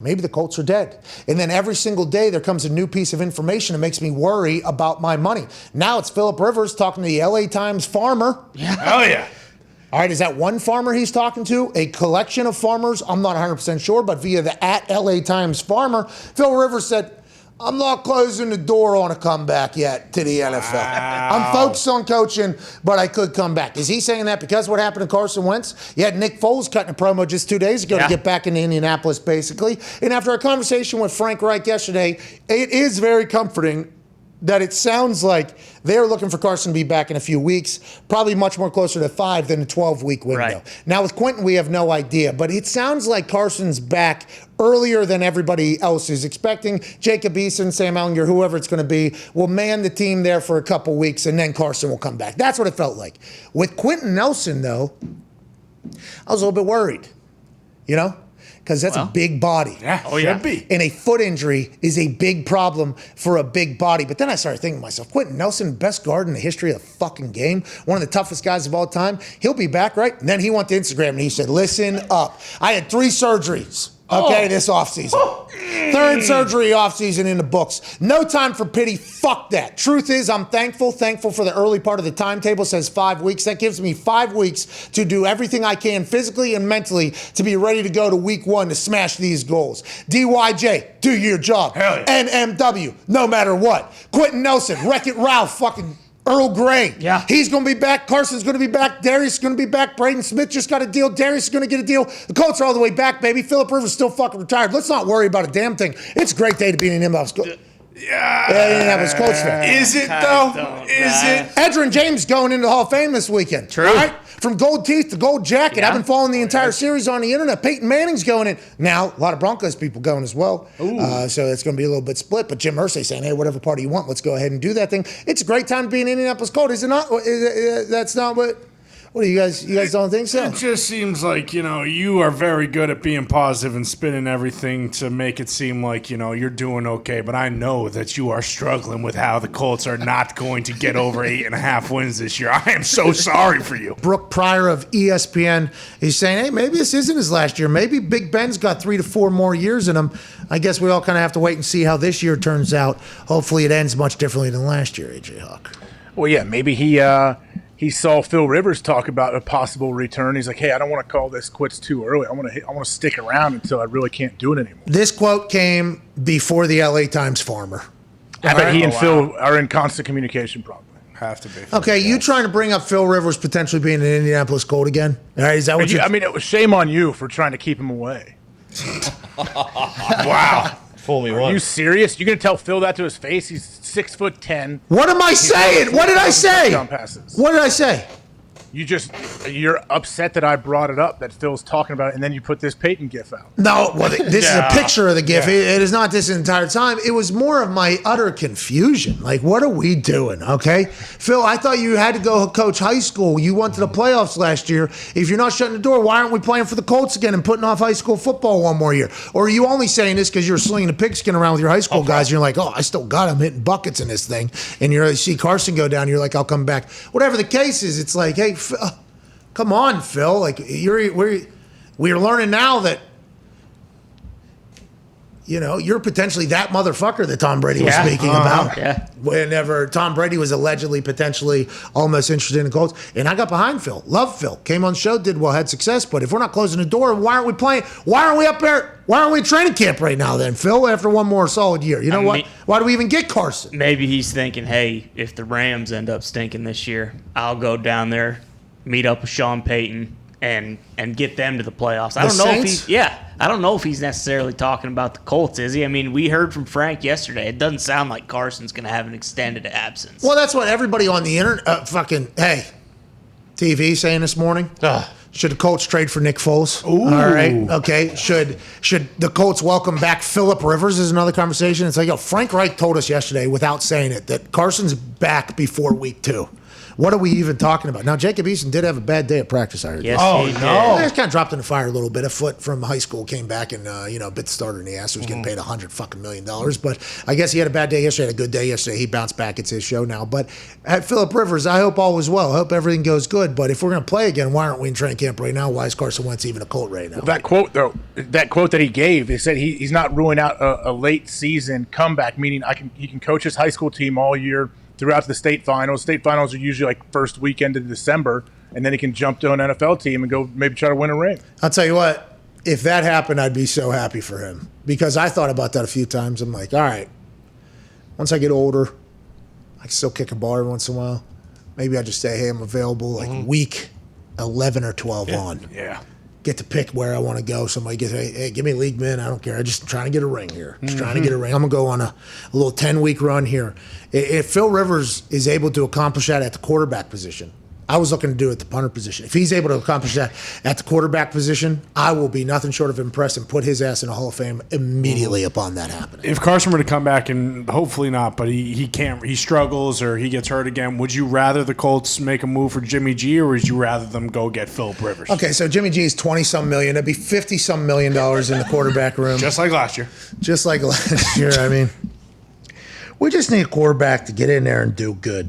maybe the Colts are dead. And then every single day there comes a new piece of information that makes me worry about my money. Now it's Philip Rivers talking to the LA Times farmer. Yeah. Oh, yeah. All right, is that one farmer he's talking to? A collection of farmers? I'm not 100% sure, but via the @LA Times farmer, Phil Rivers said, I'm not closing the door on a comeback yet to the NFL. Wow. I'm focused on coaching, but I could come back. Is he saying that because what happened to Carson Wentz? You had Nick Foles cutting a promo just 2 days ago to get back into Indianapolis, basically. And after a conversation with Frank Reich yesterday, it is very comforting that it sounds like they're looking for Carson to be back in a few weeks, probably much more closer to 5 than a 12-week window. Right. Now, with Quentin, we have no idea, but it sounds like Carson's back earlier than everybody else is expecting. Jacob Eason, Sam Ellinger, whoever it's going to be, will man the team there for a couple weeks, and then Carson will come back. That's what it felt like. With Quentin Nelson, though, I was a little bit worried, because that's a big body. Yeah, should be. And a foot injury is a big problem for a big body. But then I started thinking to myself, Quentin Nelson, best guard in the history of the fucking game, one of the toughest guys of all time. He'll be back, right? And then he went to Instagram and he said, listen up. I had 3 surgeries. This offseason. 3rd surgery offseason in the books. No time for pity. Fuck that. Truth is, I'm thankful for the early part of the timetable. It says 5 weeks. That gives me 5 weeks to do everything I can physically and mentally to be ready to go to week 1 to smash these goals. DYJ, do your job. Hell yeah. NMW, no matter what. Quentin Nelson, Wreck-It Ralph, fucking Earl Grey. Yeah. He's going to be back. Carson's going to be back. Darius is going to be back. Braden Smith just got a deal. Darius is going to get a deal. The Colts are all the way back, baby. Philip Rivers still fucking retired. Let's not worry about a damn thing. It's a great day to be in Indianapolis. Indianapolis Colts fan. Is it, though? Is it? Edgerrin James going into the Hall of Fame this weekend. True. All right? From gold teeth to gold jacket. I've been following the entire series on the internet. Peyton Manning's going in. Now, a lot of Broncos people going as well. So it's going to be a little bit split. But Jim Irsay saying, hey, whatever party you want, let's go ahead and do that thing. It's a great time to be in Indianapolis Colts. Is it not? That's not what... What do you guys don't think so? It just seems like, you are very good at being positive and spinning everything to make it seem like, you're doing okay. But I know that you are struggling with how the Colts are not going to get over 8.5 wins this year. I am so sorry for you. Brooke Pryor of ESPN is saying, hey, maybe this isn't his last year. Maybe Big Ben's got 3 to 4 more years in him. I guess we all kind of have to wait and see how this year turns out. Hopefully it ends much differently than last year, AJ Hawk. Well, yeah, maybe he saw Phil Rivers talk about a possible return. He's like, hey, I don't want to call this quits too early. I want to stick around until I really can't do it anymore. This quote came before the LA Times farmer. I bet he and Phil are in constant communication probably. Have to be. Okay, you trying to bring up Phil Rivers potentially being an Indianapolis Colt again? All right, is that what you... I mean, it was shame on you for trying to keep him away. Wow. Fool me once. Are you serious? You're going to tell Phil that to his face? He's 6'10". What am I saying? What did I say? What did I say? You're upset that I brought it up, that Phil's talking about it, and then you put this Peyton gif out. No, well, this is a picture of the gif. It is not this entire time. It was more of my utter confusion. Like, what are we doing, okay? Phil, I thought you had to go coach high school. You went to the playoffs last year. If you're not shutting the door, why aren't we playing for the Colts again and putting off high school football one more year? Or are you only saying this because you're slinging the pigskin around with your high school guys and you're like, oh, I still got him hitting buckets in this thing. And you see Carson go down, you're like, I'll come back. Whatever the case is, it's like, hey, come on, Phil. Like we're learning now that you're potentially that motherfucker that Tom Brady was speaking about. Yeah. Whenever Tom Brady was allegedly, potentially, almost interested in the Colts. And I got behind Phil. Love Phil. Came on the show, did well, had success. But if we're not closing the door, why aren't we playing? Why aren't we up there? Why aren't we in training camp right now then, Phil, after one more solid year? You know what? Why do we even get Carson? Maybe he's thinking, hey, if the Rams end up stinking this year, I'll go down there, meet up with Sean Payton, and get them to the playoffs. I don't know if he's necessarily talking about the Colts, is he? I mean, we heard from Frank yesterday. It doesn't sound like Carson's going to have an extended absence. Well, that's what everybody on the internet, TV saying this morning. Should the Colts trade for Nick Foles? Ooh. All right. Okay. Should the Colts welcome back Philip Rivers is another conversation. It's like, Frank Reich told us yesterday without saying it that Carson's back before week 2. What are we even talking about? Now, Jacob Eason did have a bad day at practice, I heard. Yes, Oh, he did. no. He just kind of dropped in the fire a little bit. A foot from high school came back and, bit the starter in the ass. So he's getting paid $100 million. But I guess he had a bad day yesterday, had a good day yesterday. He bounced back. It's his show now. But at Phillip Rivers, I hope all is well. I hope everything goes good. But if we're going to play again, why aren't we in training camp right now? Why is Carson Wentz even a Colt right now? That quote, though, that he gave, he said he's not ruling out a late season comeback, meaning he can coach his high school team all year throughout the state finals. State finals are usually like first weekend of December, and then he can jump to an NFL team and go maybe try to win a ring. I'll tell you what, if that happened, I'd be so happy for him because I thought about that a few times. I'm like, all right, once I get older, I can still kick a ball every once in a while. Maybe I just say, hey, I'm available like week 11 or 12 on. Yeah. Get to pick where I want to go. Somebody gets, hey, give me a league man. I don't care. I'm just trying to get a ring here. Just trying to get a ring. I'm going to go on a little 10-week run here. If Phil Rivers is able to accomplish that at the quarterback position, I was looking to do it at the punter position. If he's able to accomplish that at the quarterback position, I will be nothing short of impressed and put his ass in the Hall of Fame immediately upon that happening. If Carson were to come back, and hopefully not, but he can't, he struggles or he gets hurt again, would you rather the Colts make a move for Jimmy G, or would you rather them go get Phillip Rivers? Okay, so Jimmy G is 20-some million. That'd be $50-some million in the quarterback room. Just like last year. Just like last year. I mean, we just need a quarterback to get in there and do good.